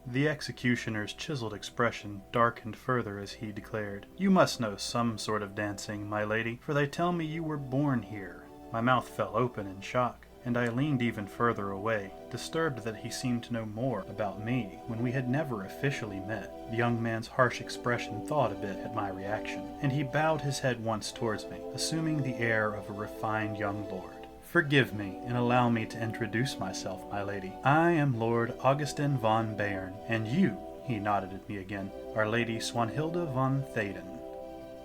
The executioner's chiseled expression darkened further as he declared, "You must know some sort of dancing, my lady, for they tell me you were born here." My mouth fell open in shock, and I leaned even further away, disturbed that he seemed to know more about me when we had never officially met. The young man's harsh expression thawed a bit at my reaction, and he bowed his head once towards me, assuming the air of a refined young lord. "Forgive me, and allow me to introduce myself, my lady. I am Lord Augustin von Bayern, and you," he nodded at me again, "are Lady Swanhilda von Thaden."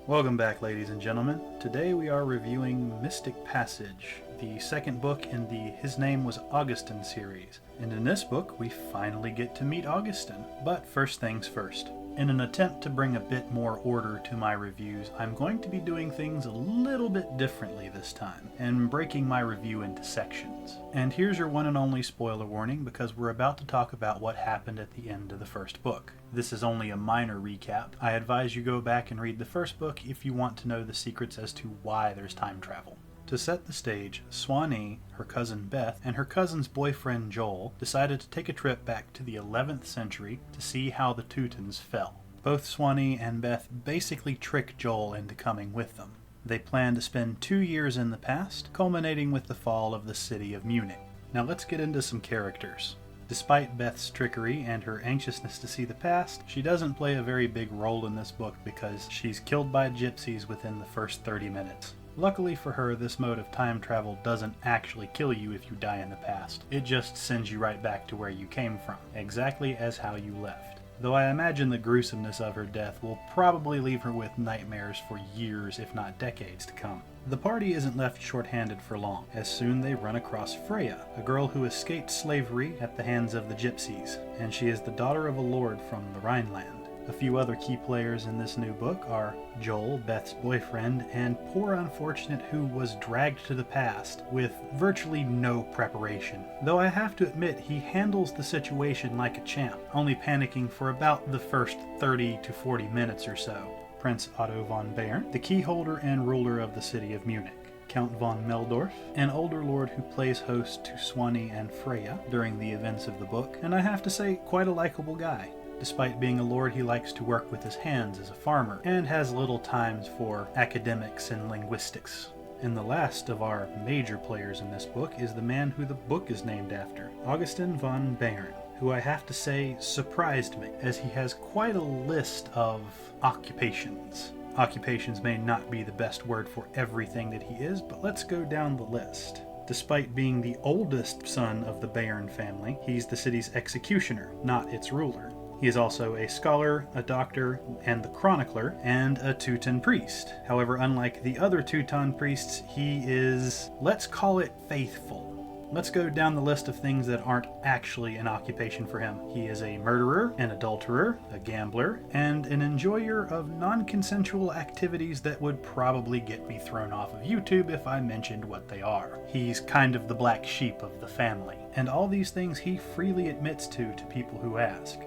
Welcome back, ladies and gentlemen. Today we are reviewing Mystic Passage, the second book in the His Name Was Augustin series. And in this book, we finally get to meet Augustin. But first things first. In an attempt to bring a bit more order to my reviews, I'm going to be doing things a little bit differently this time, and breaking my review into sections. And here's your one and only spoiler warning, because we're about to talk about what happened at the end of the first book. This is only a minor recap. I advise you go back and read the first book if you want to know the secrets as to why there's time travel. To set the stage, Swanee, her cousin Beth, and her cousin's boyfriend Joel decided to take a trip back to the 11th century to see how the Teutons fell. Both Swanee and Beth basically trick Joel into coming with them. They plan to spend 2 years in the past, culminating with the fall of the city of Munich. Now let's get into some characters. Despite Beth's trickery and her anxiousness to see the past, she doesn't play a very big role in this book because she's killed by gypsies within the first 30 minutes. Luckily for her, this mode of time travel doesn't actually kill you if you die in the past. It just sends you right back to where you came from, exactly as how you left. Though I imagine the gruesomeness of her death will probably leave her with nightmares for years, if not decades, to come. The party isn't left short-handed for long, as soon they run across Freya, a girl who escaped slavery at the hands of the gypsies, and she is the daughter of a lord from the Rhineland. A few other key players in this new book are Joel, Beth's boyfriend, and poor unfortunate who was dragged to the past with virtually no preparation. Though I have to admit he handles the situation like a champ, only panicking for about the first 30 to 40 minutes or so. Prince Otto von Bayern, the key holder and ruler of the city of Munich. Count von Meldorf, an older lord who plays host to Swanee and Freya during the events of the book, and I have to say, quite a likable guy. Despite being a lord, he likes to work with his hands as a farmer, and has little time for academics and linguistics. And the last of our major players in this book is the man who the book is named after, Augustin von Bayern, who I have to say surprised me, as he has quite a list of occupations. Occupations may not be the best word for everything that he is, but let's go down the list. Despite being the oldest son of the Bayern family, he's the city's executioner, not its ruler. He is also a scholar, a doctor, and the chronicler, and a Teuton priest. However, unlike the other Teuton priests, he is, let's call it, faithful. Let's go down the list of things that aren't actually an occupation for him. He is a murderer, an adulterer, a gambler, and an enjoyer of non-consensual activities that would probably get me thrown off of YouTube if I mentioned what they are. He's kind of the black sheep of the family, and all these things he freely admits to people who ask.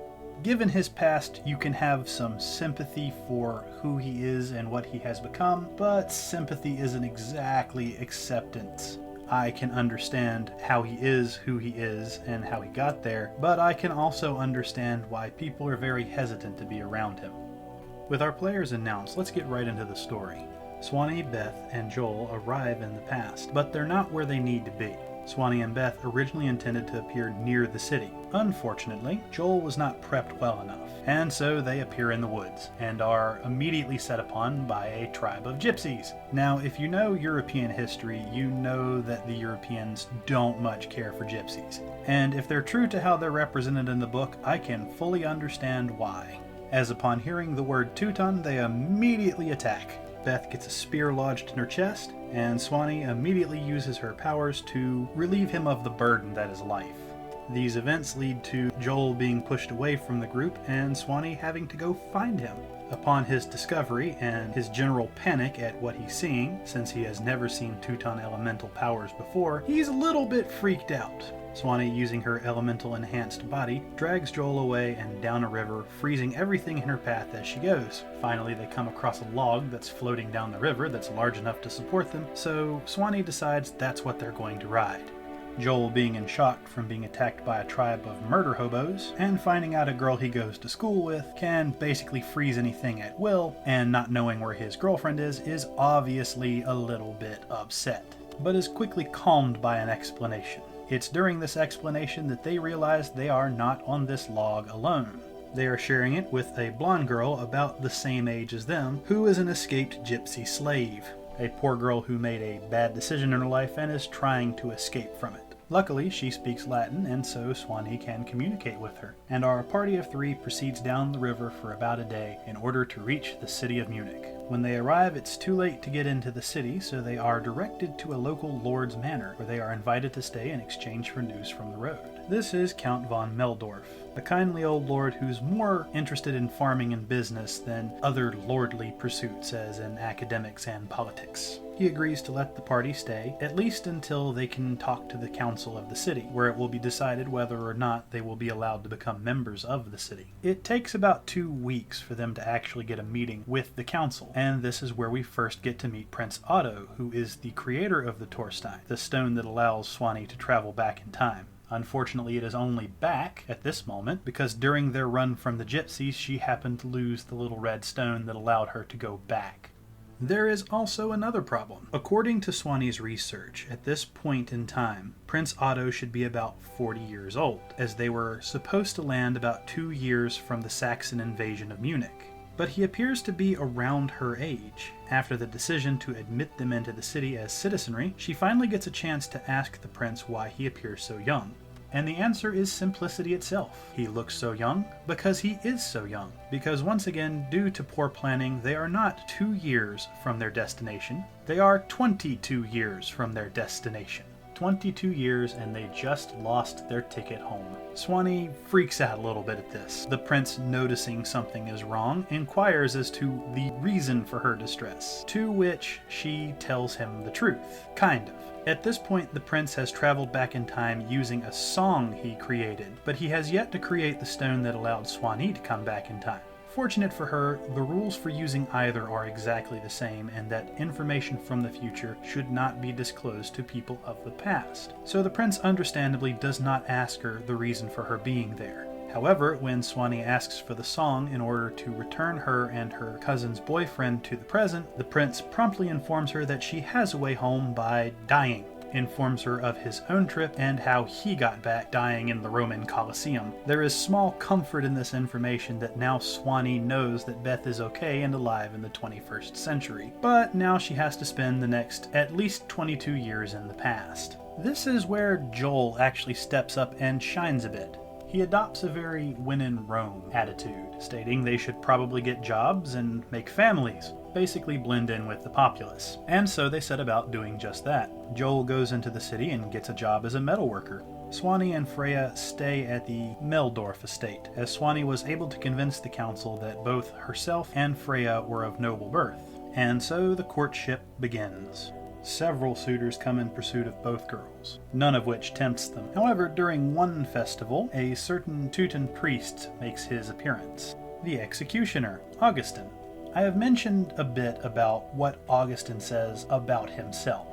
Given his past, you can have some sympathy for who he is and what he has become, but sympathy isn't exactly acceptance. I can understand how he is who he is and how he got there, but I can also understand why people are very hesitant to be around him. With our players announced, let's get right into the story. Swanee, Beth, and Joel arrive in the past, but they're not where they need to be. Swanee and Beth originally intended to appear near the city. Unfortunately, Joel was not prepped well enough, and so they appear in the woods, and are immediately set upon by a tribe of gypsies. Now, if you know European history, you know that the Europeans don't much care for gypsies. And if they're true to how they're represented in the book, I can fully understand why. As upon hearing the word Teuton, they immediately attack. Beth gets a spear lodged in her chest, and Swanee immediately uses her powers to relieve him of the burden that is life. These events lead to Joel being pushed away from the group and Swanee having to go find him. Upon his discovery and his general panic at what he's seeing, since he has never seen Teuton elemental powers before, he's a little bit freaked out. Swanee, using her elemental enhanced body, drags Joel away and down a river, freezing everything in her path as she goes. Finally, they come across a log that's floating down the river that's large enough to support them, so Swanee decides that's what they're going to ride. Joel, being in shock from being attacked by a tribe of murder hobos, and finding out a girl he goes to school with can basically freeze anything at will, and not knowing where his girlfriend is obviously a little bit upset, but is quickly calmed by an explanation. It's during this explanation that they realize they are not on this log alone. They are sharing it with a blonde girl about the same age as them, who is an escaped gypsy slave. A poor girl who made a bad decision in her life and is trying to escape from it. Luckily, she speaks Latin, and so Swanee can communicate with her, and our party of 3 proceeds down the river for about a day in order to reach the city of Munich. When they arrive, it's too late to get into the city, so they are directed to a local lord's manor, where they are invited to stay in exchange for news from the road. This is Count von Meldorf, a kindly old lord who's more interested in farming and business than other lordly pursuits as in academics and politics. He agrees to let the party stay, at least until they can talk to the council of the city, where it will be decided whether or not they will be allowed to become members of the city. It takes about 2 weeks for them to actually get a meeting with the council, and this is where we first get to meet Prince Otto, who is the creator of the Torstein, the stone that allows Swanee to travel back in time. Unfortunately, it is only back at this moment because during their run from the gypsies, she happened to lose the little red stone that allowed her to go back. There is also another problem. According to Swanee's research, at this point in time, Prince Otto should be about 40 years old, as they were supposed to land about 2 years from the Saxon invasion of Munich. But he appears to be around her age. After the decision to admit them into the city as citizenry, she finally gets a chance to ask the prince why he appears so young. And the answer is simplicity itself. He looks so young because he is so young. Because once again, due to poor planning, they are not 2 years from their destination. They are 22 years from their destination. 22 years and they just lost their ticket home. Swanee freaks out a little bit at this. The prince, noticing something is wrong, inquires as to the reason for her distress, to which she tells him the truth. Kind of. At this point, the prince has traveled back in time using a song he created, but he has yet to create the stone that allowed Swanee to come back in time. Fortunate for her, the rules for using either are exactly the same, and that information from the future should not be disclosed to people of the past. So the prince understandably does not ask her the reason for her being there. However, when Swanee asks for the song in order to return her and her cousin's boyfriend to the present, the prince promptly informs her that she has a way home by dying. Informs her of his own trip and how he got back dying in the Roman Colosseum. There is small comfort in this information that now Swanee knows that Beth is okay and alive in the 21st century, but now she has to spend the next at least 22 years in the past. This is where Joel actually steps up and shines a bit. He adopts a very when in Rome attitude, stating they should probably get jobs and make families, basically blend in with the populace. And so they set about doing just that. Joel goes into the city and gets a job as a metalworker. Swanee and Freya stay at the Meldorf estate, as Swanee was able to convince the council that both herself and Freya were of noble birth. And so the courtship begins. Several suitors come in pursuit of both girls, none of which tempts them. However, during one festival, a certain Teuton priest makes his appearance. The executioner, Augustin. I have mentioned a bit about what Augustin says about himself.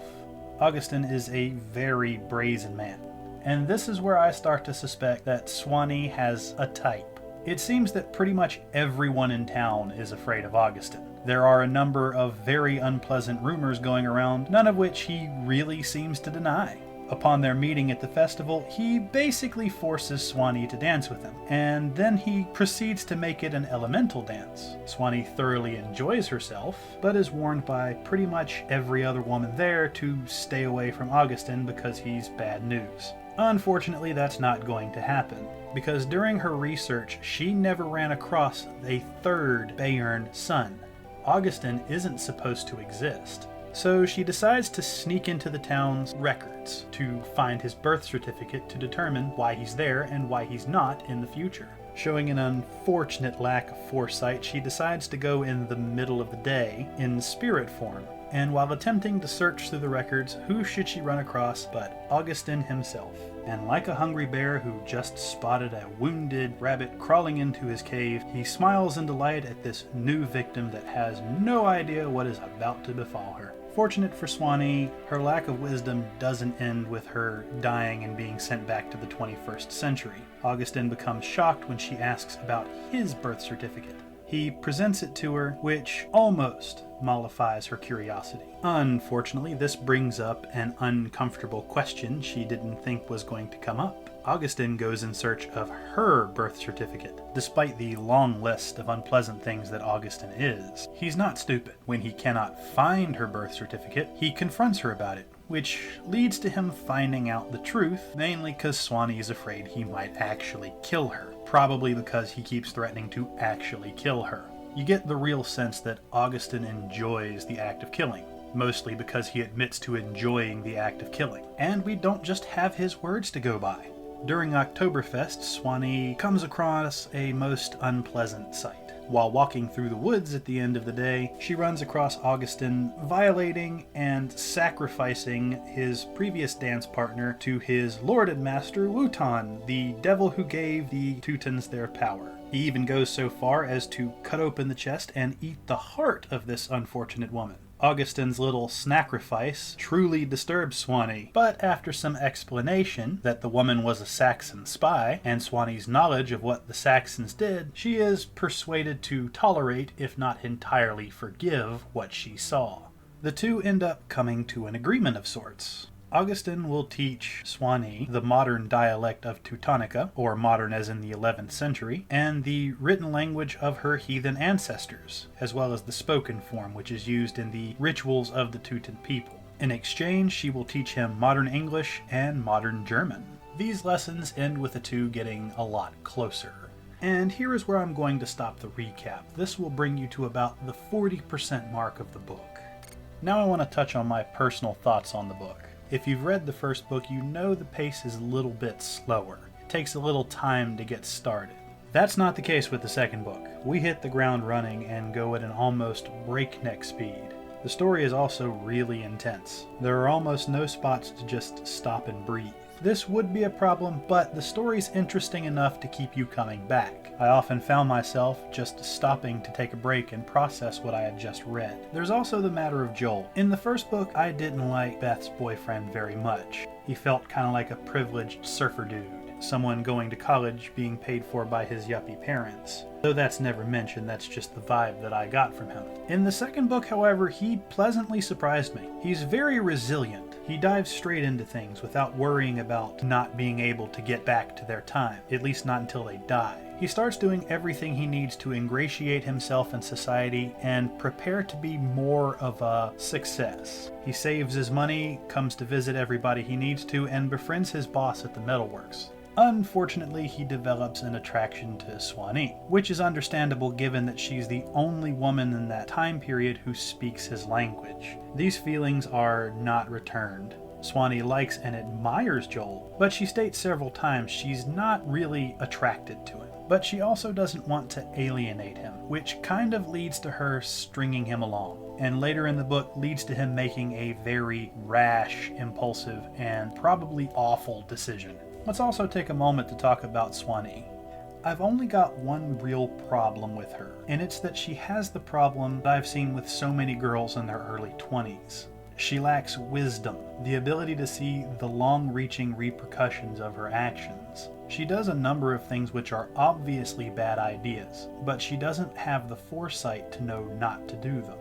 Augustin is a very brazen man, and this is where I start to suspect that Swanee has a type. It seems that pretty much everyone in town is afraid of Augustin. There are a number of very unpleasant rumors going around, none of which he really seems to deny. Upon their meeting at the festival, he basically forces Swanee to dance with him, and then he proceeds to make it an elemental dance. Swanee thoroughly enjoys herself, but is warned by pretty much every other woman there to stay away from Augustin because he's bad news. Unfortunately, that's not going to happen, because during her research, she never ran across a third Bayern son. Augustin isn't supposed to exist. So she decides to sneak into the town's records to find his birth certificate to determine why he's there and why he's not in the future. Showing an unfortunate lack of foresight, she decides to go in the middle of the day in spirit form. And while attempting to search through the records, who should she run across but Augustin himself. And like a hungry bear who just spotted a wounded rabbit crawling into his cave, he smiles in delight at this new victim that has no idea what is about to befall her. Fortunate for Swanee, her lack of wisdom doesn't end with her dying and being sent back to the 21st century. Augustin becomes shocked when she asks about his birth certificate. He presents it to her, which almost mollifies her curiosity. Unfortunately, this brings up an uncomfortable question she didn't think was going to come up. Augustin goes in search of her birth certificate. Despite the long list of unpleasant things that Augustin is, he's not stupid. When he cannot find her birth certificate, he confronts her about it, which leads to him finding out the truth, mainly because Swanee is afraid he might actually kill her. Probably because he keeps threatening to actually kill her. You get the real sense that Augustin enjoys the act of killing, mostly because he admits to enjoying the act of killing. And we don't just have his words to go by. During Oktoberfest, Swanee comes across a most unpleasant sight. While walking through the woods at the end of the day, she runs across Augustin violating and sacrificing his previous dance partner to his lord and master Wotan, the devil who gave the Teutons their power. He even goes so far as to cut open the chest and eat the heart of this unfortunate woman. Augustin's little sacrifice truly disturbs Swanee, but after some explanation that the woman was a Saxon spy, and Swanee's knowledge of what the Saxons did, she is persuaded to tolerate, if not entirely forgive, what she saw. The two end up coming to an agreement of sorts. Augustin will teach Swanee the modern dialect of Teutonica, or modern as in the 11th century, and the written language of her heathen ancestors, as well as the spoken form which is used in the rituals of the Teuton people. In exchange, she will teach him modern English and modern German. These lessons end with the two getting a lot closer. And here is where I'm going to stop the recap. This will bring you to about the 40% mark of the book. Now I want to touch on my personal thoughts on the book. If you've read the first book, you know the pace is a little bit slower. It takes a little time to get started. That's not the case with the second book. We hit the ground running and go at an almost breakneck speed. The story is also really intense. There are almost no spots to just stop and breathe. This would be a problem, but the story's interesting enough to keep you coming back. I often found myself just stopping to take a break and process what I had just read. There's also the matter of Joel. In the first book, I didn't like Beth's boyfriend very much. He felt kind of like a privileged surfer dude. Someone going to college being paid for by his yuppie parents. Though that's never mentioned, that's just the vibe that I got from him. In the second book, however, he pleasantly surprised me. He's very resilient. He dives straight into things without worrying about not being able to get back to their time, at least not until they die. He starts doing everything he needs to ingratiate himself in society and prepare to be more of a success. He saves his money, comes to visit everybody he needs to, and befriends his boss at the metalworks. Unfortunately, he develops an attraction to Swanee, which is understandable given that she's the only woman in that time period who speaks his language. These feelings are not returned. Swanee likes and admires Joel, but she states several times she's not really attracted to him. But she also doesn't want to alienate him, which kind of leads to her stringing him along, and later in the book leads to him making a very rash, impulsive, and probably awful decision. Let's also take a moment to talk about Swanee. I've only got one real problem with her, and it's that she has the problem that I've seen with so many girls in their early 20s. She lacks wisdom, the ability to see the long-reaching repercussions of her actions. She does a number of things which are obviously bad ideas, but she doesn't have the foresight to know not to do them.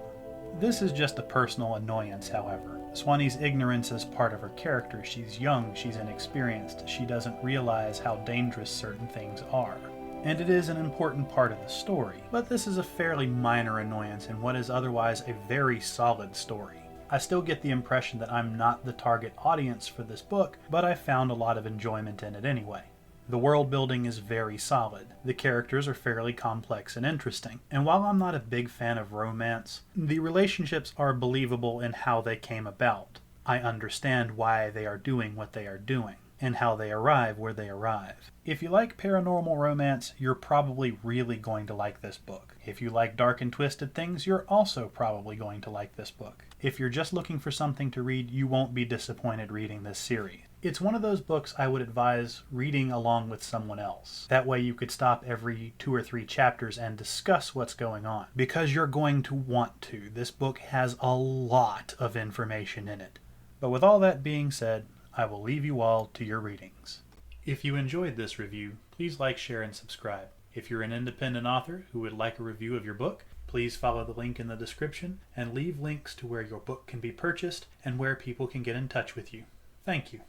This is just a personal annoyance, however. Swanee's ignorance is part of her character. She's young, she's inexperienced, she doesn't realize how dangerous certain things are. And it is an important part of the story, but this is a fairly minor annoyance in what is otherwise a very solid story. I still get the impression that I'm not the target audience for this book, but I found a lot of enjoyment in it anyway. The world building is very solid. The characters are fairly complex and interesting. And while I'm not a big fan of romance, the relationships are believable in how they came about. I understand why they are doing what they are doing, and how they arrive where they arrive. If you like paranormal romance, you're probably really going to like this book. If you like dark and twisted things, you're also probably going to like this book. If you're just looking for something to read, you won't be disappointed reading this series. It's one of those books I would advise reading along with someone else. That way you could stop every 2 or 3 chapters and discuss what's going on. Because you're going to want to. This book has a lot of information in it. But with all that being said, I will leave you all to your readings. If you enjoyed this review, please like, share, and subscribe. If you're an independent author who would like a review of your book, please follow the link in the description and leave links to where your book can be purchased and where people can get in touch with you. Thank you.